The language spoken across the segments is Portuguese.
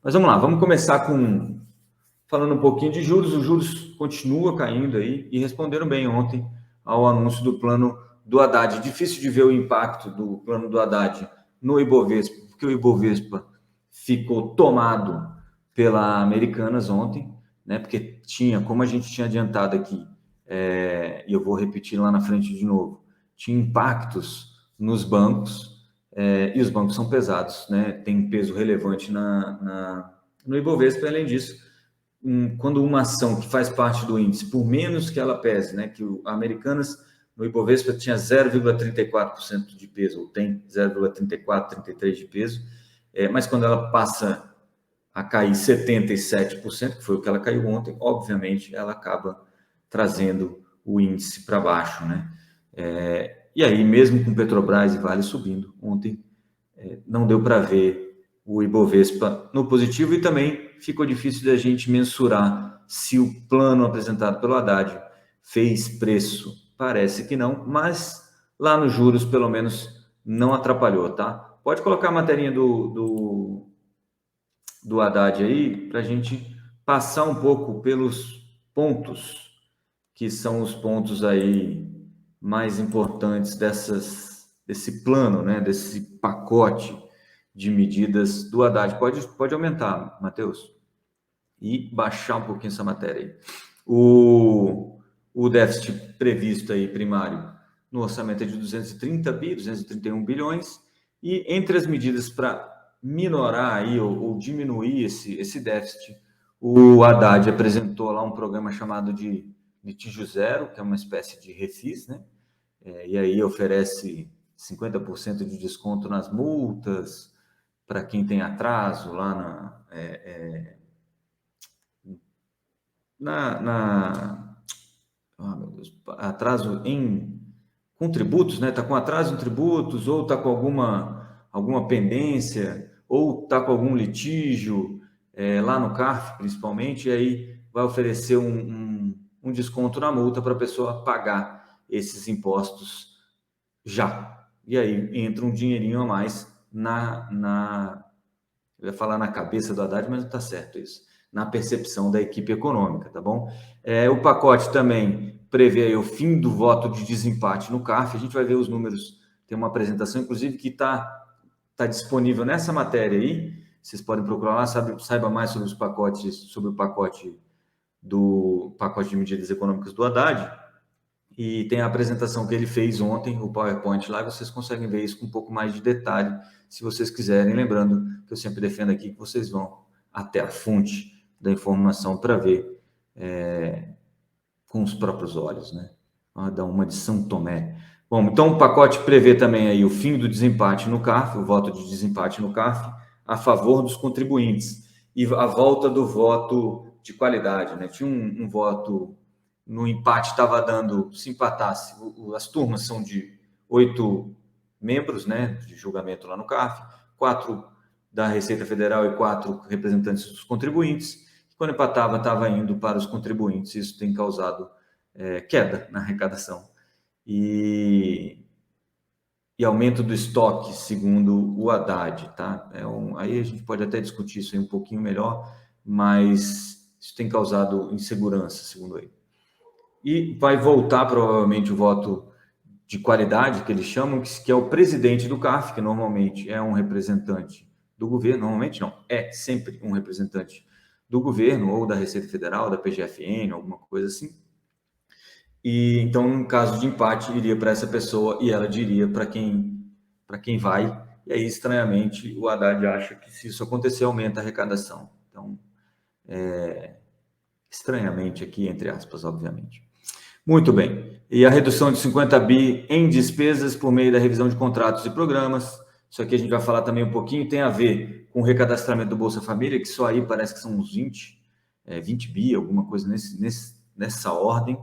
Mas vamos lá, vamos começar falando um pouquinho de juros. Os juros continuam caindo aí e responderam bem ontem ao anúncio do plano do Haddad. Difícil de ver o impacto do plano do Haddad no Ibovespa, porque o Ibovespa ficou tomado pela Americanas ontem, né? Porque tinha, como a gente tinha adiantado aqui, e eu vou repetir lá na frente de novo, tinha impactos nos bancos, e os bancos são pesados, né? Tem peso relevante no Ibovespa. E, além disso, quando uma ação que faz parte do índice, por menos que ela pese, né? Que a Americanas no Ibovespa tinha 0,34% de peso, ou tem 0,34, 33% de peso, mas quando ela passa a cair 77%, que foi o que ela caiu ontem, obviamente ela acaba trazendo o índice para baixo, né? E aí, mesmo com Petrobras e Vale subindo, ontem não deu para ver o Ibovespa no positivo, e também ficou difícil da gente mensurar se o plano apresentado pelo Haddad fez preço. Parece que não, mas lá nos juros, pelo menos, não atrapalhou, tá? Pode colocar a materinha do Haddad aí, para a gente passar um pouco pelos pontos, que são os pontos aí mais importantes desse plano, né, desse pacote de medidas do Haddad. Pode aumentar, Matheus, e baixar um pouquinho essa matéria aí. O déficit previsto aí primário no orçamento é de 231 bilhões, e entre as medidas para minorar aí ou diminuir esse déficit, o Haddad apresentou lá um programa chamado de litígio zero, que é uma espécie de refis, né? E aí oferece 50% de desconto nas multas para quem tem atraso lá meu Deus, atraso com tributos, né? Está com atraso em tributos, ou está com alguma pendência, ou está com algum litígio, lá no CARF, principalmente, e aí vai oferecer um desconto na multa para a pessoa pagar esses impostos já. E aí entra um dinheirinho a mais eu ia falar na cabeça do Haddad, mas não está certo isso, na percepção da equipe econômica, tá bom? O pacote também prevê aí o fim do voto de desempate no CARF. A gente vai ver os números, tem uma apresentação, inclusive, que está disponível nessa matéria aí. Vocês podem procurar lá, saiba mais sobre os pacotes, sobre o pacote de medidas econômicas do Haddad. E tem a apresentação que ele fez ontem, o PowerPoint lá, vocês conseguem ver isso com um pouco mais de detalhe, se vocês quiserem. Lembrando que eu sempre defendo aqui que vocês vão até a fonte da informação para ver com os próprios olhos, né? Da uma de São Tomé. Bom, então o pacote prevê também aí o fim do desempate no CARF, o voto de desempate no CARF, a favor dos contribuintes, e a volta do voto de qualidade, né? Tinha um voto no empate, estava dando, se empatasse, as turmas são de 8 membros, né, de julgamento lá no CARF, 4 da Receita Federal e 4 representantes dos contribuintes. Quando empatava, estava indo para os contribuintes. Isso tem causado queda na arrecadação e aumento do estoque, segundo o Haddad, tá? Aí a gente pode até discutir isso aí um pouquinho melhor, mas isso tem causado insegurança, segundo ele. E vai voltar provavelmente o voto de qualidade, que eles chamam, que é o presidente do CARF, que normalmente é um representante do governo. Normalmente não, é sempre um representante do governo, ou da Receita Federal, da PGFN, alguma coisa assim. E então, no caso de empate, iria para essa pessoa e ela diria para quem vai. E aí, estranhamente, o Haddad acha que, se isso acontecer, aumenta a arrecadação. Então, estranhamente aqui, entre aspas, obviamente. Muito bem. E a redução de 50 bi em despesas por meio da revisão de contratos e programas. Isso aqui a gente vai falar também um pouquinho. Tem a ver com o recadastramento do Bolsa Família, que só aí parece que são uns 20 bi, alguma coisa nessa ordem.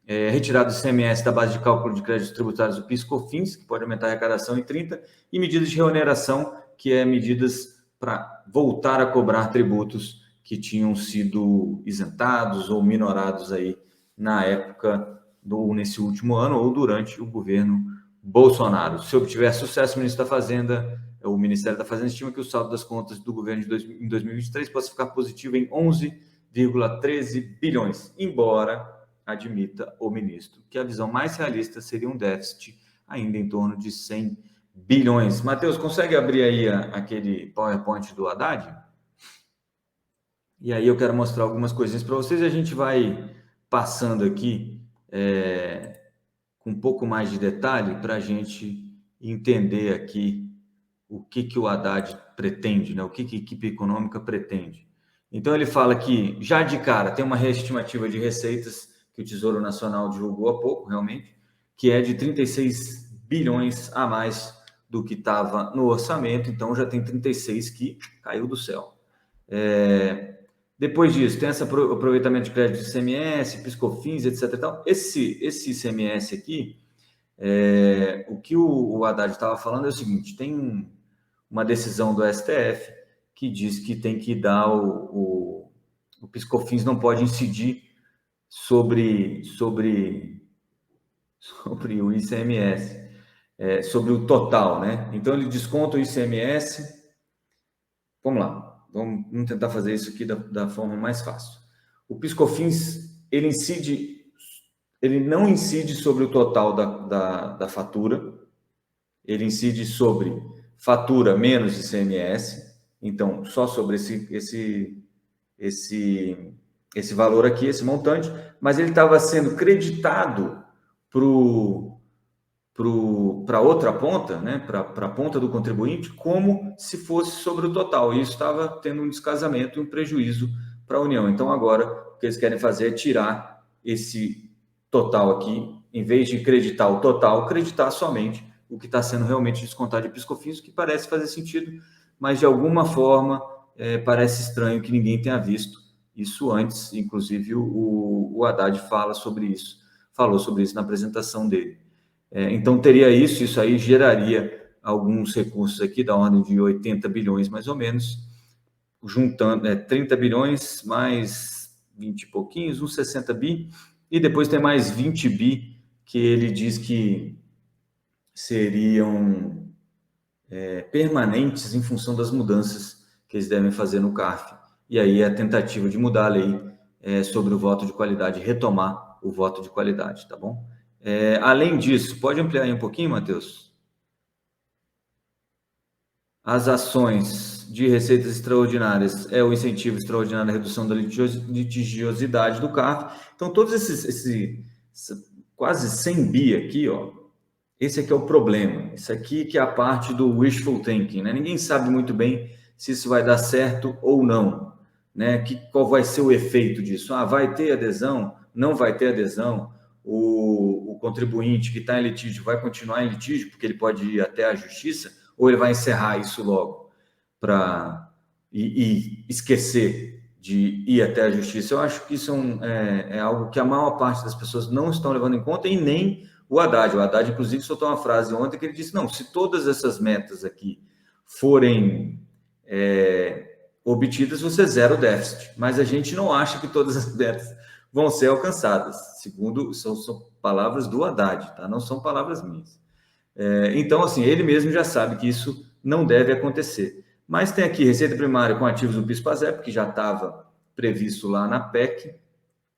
Retirada do ICMS da base de cálculo de créditos tributários do PIS/COFINS, que pode aumentar a arrecadação em 30, e medidas de reoneração, que é medidas para voltar a cobrar tributos que tinham sido isentados ou minorados aí na época nesse último ano ou durante o governo Bolsonaro. Se obtiver sucesso, o ministro da Fazenda, o Ministério da Fazenda estima que o saldo das contas do governo em 2023 possa ficar positivo em 11,13 bilhões, embora admita o ministro que a visão mais realista seria um déficit ainda em torno de 100 bilhões. Matheus, consegue abrir aí aquele PowerPoint do Haddad? E aí eu quero mostrar algumas coisinhas para vocês e a gente vai passando aqui com um pouco mais de detalhe para a gente entender aqui o que o Haddad pretende, né? O que a equipe econômica pretende. Então ele fala que, já de cara, tem uma reestimativa de receitas que o Tesouro Nacional divulgou há pouco, realmente, que é de 36 bilhões a mais do que estava no orçamento, então já tem 36 que caiu do céu. Depois disso, tem esse aproveitamento de crédito de ICMS, PiscoFins, etc. E tal. Esse ICMS aqui, o que o Haddad estava falando é o seguinte, tem uma decisão do STF que diz que tem que dar o PiscoFins não pode incidir sobre o ICMS, sobre o total, né? Então ele desconta o ICMS. Vamos lá. Vamos tentar fazer isso aqui da forma mais fácil. O PiscoFins, ele não incide sobre o total da fatura, ele incide sobre fatura menos ICMS, então só sobre esse valor aqui, esse montante, mas ele estava sendo creditado para outra ponta, né, para a ponta do contribuinte, como se fosse sobre o total. E isso estava tendo um descasamento e um prejuízo para a União. Então, agora, o que eles querem fazer é tirar esse total aqui, em vez de creditar o total, creditar somente o que está sendo realmente descontado de PiscoFins, o que parece fazer sentido, mas de alguma forma parece estranho que ninguém tenha visto isso antes. Inclusive, o Haddad falou sobre isso na apresentação dele. Então, teria isso aí geraria alguns recursos aqui da ordem de 80 bilhões, mais ou menos, juntando 30 bilhões mais 20 e pouquinhos, uns 60 bi, e depois tem mais 20 bi que ele diz que seriam permanentes em função das mudanças que eles devem fazer no CARF. E aí a tentativa de mudar a lei sobre o voto de qualidade, retomar o voto de qualidade, tá bom? Além disso, pode ampliar aí um pouquinho, Matheus? As ações de receitas extraordinárias o incentivo extraordinário à redução da litigiosidade do CARF. Então, todos esses quase 100 bi aqui, ó, esse aqui é o problema. Isso aqui que é a parte do wishful thinking, né? Ninguém sabe muito bem se isso vai dar certo ou não, né? Qual vai ser o efeito disso? Vai ter adesão? Não vai ter adesão? O contribuinte que está em litígio vai continuar em litígio, porque ele pode ir até a justiça, ou ele vai encerrar isso logo e esquecer de ir até a justiça? Eu acho que isso é algo que a maior parte das pessoas não estão levando em conta, e nem o Haddad. O Haddad, inclusive, soltou uma frase ontem que ele disse, não, se todas essas metas aqui forem obtidas, você zera o déficit. Mas a gente não acha que todas as metas vão ser alcançadas, segundo são palavras do Haddad, tá? Não são palavras minhas. Então, assim, ele mesmo já sabe que isso não deve acontecer. Mas tem aqui receita primária com ativos do PIS/PASEP, que já estava previsto lá na PEC,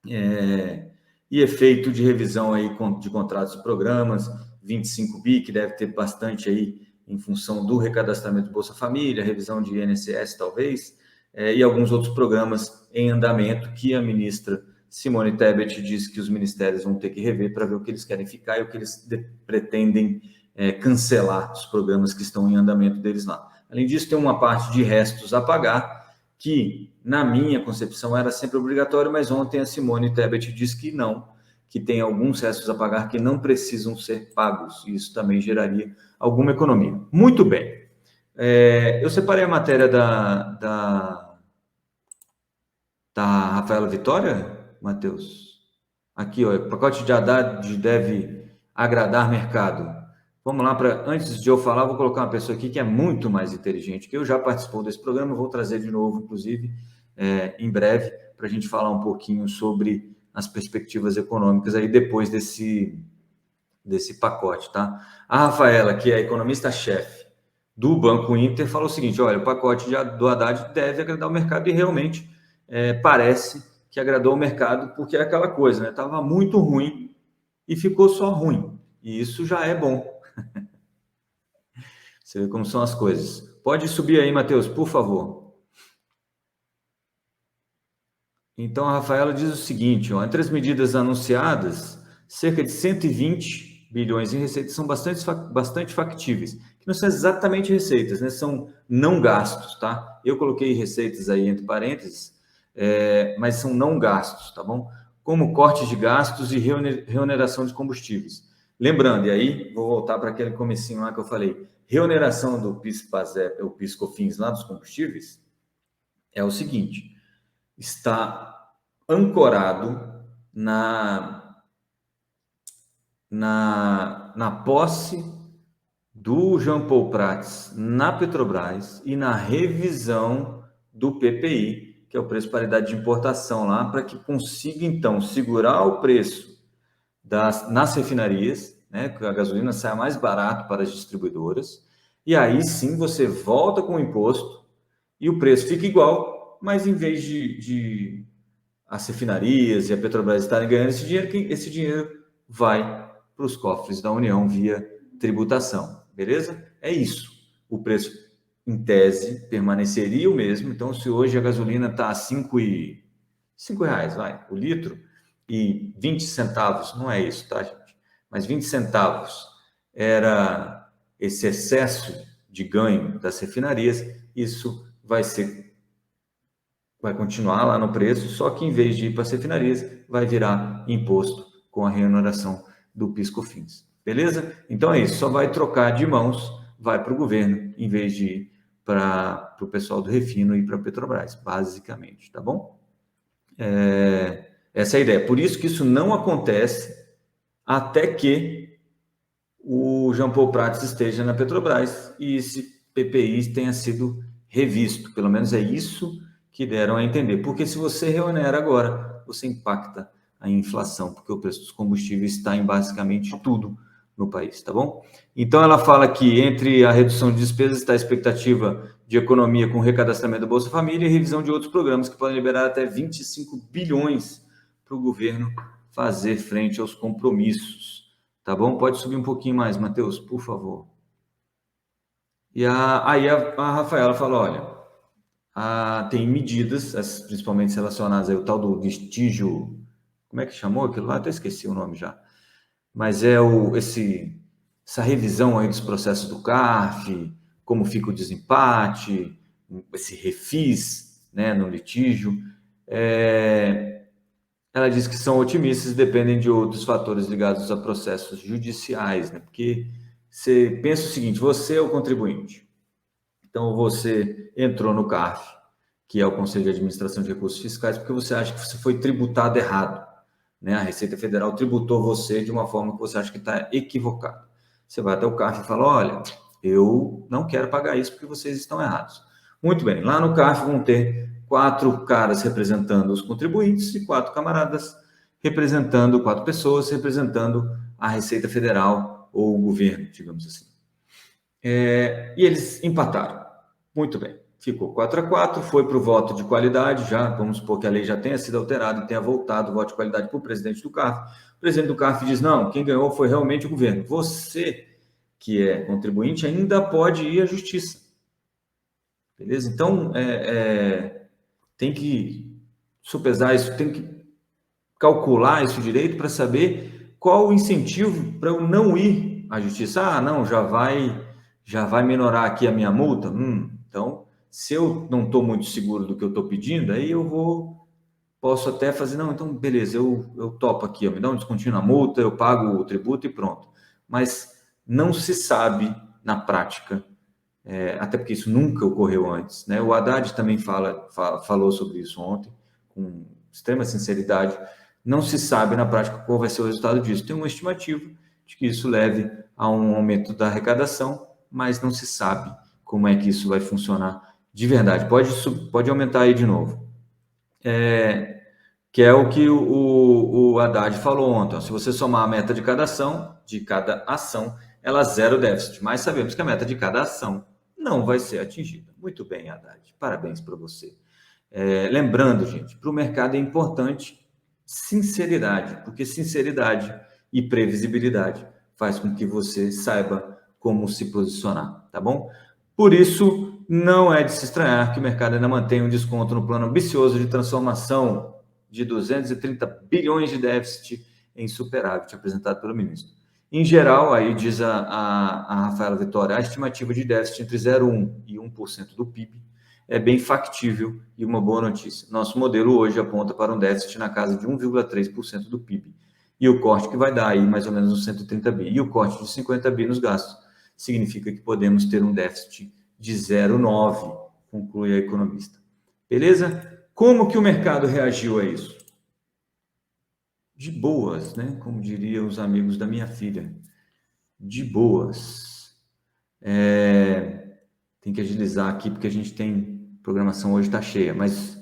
e efeito de revisão aí de contratos e programas, 25 bi, que deve ter bastante aí em função do recadastramento do Bolsa Família, revisão de INSS talvez, e alguns outros programas em andamento que a ministra Simone Tebet diz que os ministérios vão ter que rever para ver o que eles querem ficar e o que eles pretendem cancelar, os programas que estão em andamento deles lá. Além disso, tem uma parte de restos a pagar, que, na minha concepção, era sempre obrigatório, mas ontem a Simone Tebet disse que não, que tem alguns restos a pagar que não precisam ser pagos, e isso também geraria alguma economia. Muito bem. Eu separei a matéria da Rafaela Vitória, Matheus. Aqui, ó, o pacote de Haddad deve agradar mercado. Vamos lá, antes de eu falar, vou colocar uma pessoa aqui que é muito mais inteligente, que eu já participou desse programa, vou trazer de novo, inclusive, em breve, para a gente falar um pouquinho sobre as perspectivas econômicas aí depois desse pacote, tá? A Rafaela, que é economista-chefe do Banco Inter falou o seguinte: olha, o pacote do Haddad deve agradar o mercado, e realmente parece que agradou o mercado, porque é aquela coisa, né? Estava muito ruim e ficou só ruim, e isso já é bom. Você vê como são as coisas. Pode subir aí, Matheus, por favor. Então, a Rafaela diz o seguinte: ó, entre as medidas anunciadas, cerca de 120 bilhões em receitas são bastante factíveis, que não são exatamente receitas, né? São não gastos, tá? Eu coloquei receitas aí entre parênteses, mas são não gastos, tá bom? Como cortes de gastos e reoneração de combustíveis. Lembrando, e aí vou voltar para aquele comecinho lá que eu falei, reoneração do PIS/PASEP, o PIS/COFINS lá dos combustíveis, é o seguinte: está ancorado na posse do Jean Paul Prats na Petrobras e na revisão do PPI, que é o preço de paridade de importação lá, para que consiga, então, segurar o preço nas refinarias, né, que a gasolina saia mais barato para as distribuidoras, e aí sim você volta com o imposto e o preço fica igual, mas em vez de as refinarias e a Petrobras estarem ganhando esse dinheiro vai para os cofres da União via tributação, beleza? É isso. O preço, em tese, permaneceria o mesmo. Então, se hoje a gasolina está a R$ reais, vai, o litro, e 20 centavos, não é isso, tá, gente? Mas 20 centavos era esse excesso de ganho das refinarias, isso vai continuar lá no preço, só que em vez de ir para as refinarias, vai virar imposto com a reoneração do PIS/COFINS. Beleza? Então é isso, só vai trocar de mãos, vai para o governo, em vez de ir para o pessoal do refino e para a Petrobras, basicamente, tá bom? Essa é a ideia. Por isso que isso não acontece até que o Jean Paul Prats esteja na Petrobras e esse PPI tenha sido revisto. Pelo menos é isso que deram a entender. Porque se você reonera agora, você impacta a inflação, porque o preço dos combustíveis está em basicamente tudo no país, tá bom? Então ela fala que entre a redução de despesas está a expectativa de economia com recadastramento do Bolsa Família e revisão de outros programas que podem liberar até 25 bilhões para o governo fazer frente aos compromissos. Tá bom? Pode subir um pouquinho mais, Matheus, por favor. E aí a Rafaela falou, olha, tem medidas, principalmente relacionadas ao tal do vestígio, como é que chamou aquilo lá? Até esqueci o nome já. Mas é essa revisão aí dos processos do CARF, como fica o desempate, esse refis, né, no litígio. Ela diz que são otimistas e dependem de outros fatores ligados a processos judiciais, né? Porque você pensa o seguinte: você é o contribuinte, então você entrou no CARF, que é o Conselho de Administração de Recursos Fiscais, porque você acha que você foi tributado errado, né? A Receita Federal tributou você de uma forma que você acha que está equivocado. Você vai até o CARF e fala: olha, eu não quero pagar isso porque vocês estão errados. Muito bem, lá no CARF vão ter 4 caras representando os contribuintes e 4 pessoas representando a Receita Federal ou o governo, digamos assim. E eles empataram. Muito bem. Ficou 4-4, foi para o voto de qualidade, já, vamos supor que a lei já tenha sido alterada e tenha voltado o voto de qualidade para o presidente do CARF. O presidente do CARF diz: não, quem ganhou foi realmente o governo. Você, que é contribuinte, ainda pode ir à justiça. Beleza? Então, tem que sopesar isso, tem que calcular isso direito para saber qual o incentivo para eu não ir à justiça. Ah, não, já vai minorar aqui a minha multa? Então, se eu não estou muito seguro do que eu estou pedindo, aí posso até fazer, não, então beleza, eu topo aqui, me dá um descontinho na multa, eu pago o tributo e pronto. Mas não se sabe na prática, até porque isso nunca ocorreu antes, né? O Haddad também falou sobre isso ontem, com extrema sinceridade. Não se sabe na prática qual vai ser o resultado disso. Tem uma estimativa de que isso leve a um aumento da arrecadação, mas não se sabe como é que isso vai funcionar de verdade. Pode aumentar aí de novo. Que é o que o Haddad falou ontem. Se você somar a meta de cada ação, ela zera o déficit. Mas sabemos que a meta de cada ação não vai ser atingida. Muito bem, Haddad. Parabéns para você. Lembrando, gente, para o mercado é importante sinceridade, porque sinceridade e previsibilidade faz com que você saiba como se posicionar, tá bom? Por isso, não é de se estranhar que o mercado ainda mantém um desconto no plano ambicioso de transformação de 230 bilhões de déficit em superávit apresentado pelo ministro. Em geral, aí diz a Rafaela Vitória, a estimativa de déficit entre 0,1% e 1% do PIB é bem factível e uma boa notícia. Nosso modelo hoje aponta para um déficit na casa de 1,3% do PIB. E o corte que vai dar aí mais ou menos uns 130 bi. E o corte de 50 bi nos gastos significa que podemos ter um déficit de 0,9, conclui a economista. Beleza? Como que o mercado reagiu a isso? De boas, né? Como diriam os amigos da minha filha. De boas. Tem que agilizar aqui porque a gente tem programação hoje está cheia, mas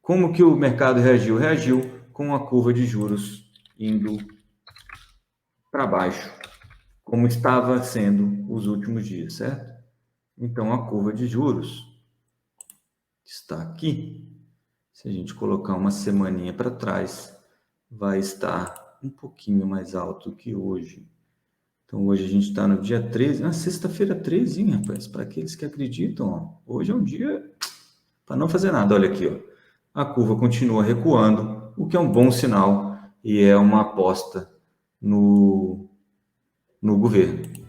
como que o mercado reagiu? Reagiu com a curva de juros indo para baixo, como estava sendo os últimos dias, certo? Então a curva de juros está aqui. Se a gente colocar uma semaninha para trás, vai estar um pouquinho mais alto que hoje. Então, hoje a gente está no dia 13, sexta-feira 13, hein, rapaz? Para aqueles que acreditam, ó, hoje é um dia para não fazer nada. Olha aqui, ó. A curva continua recuando, o que é um bom sinal e é uma aposta no governo.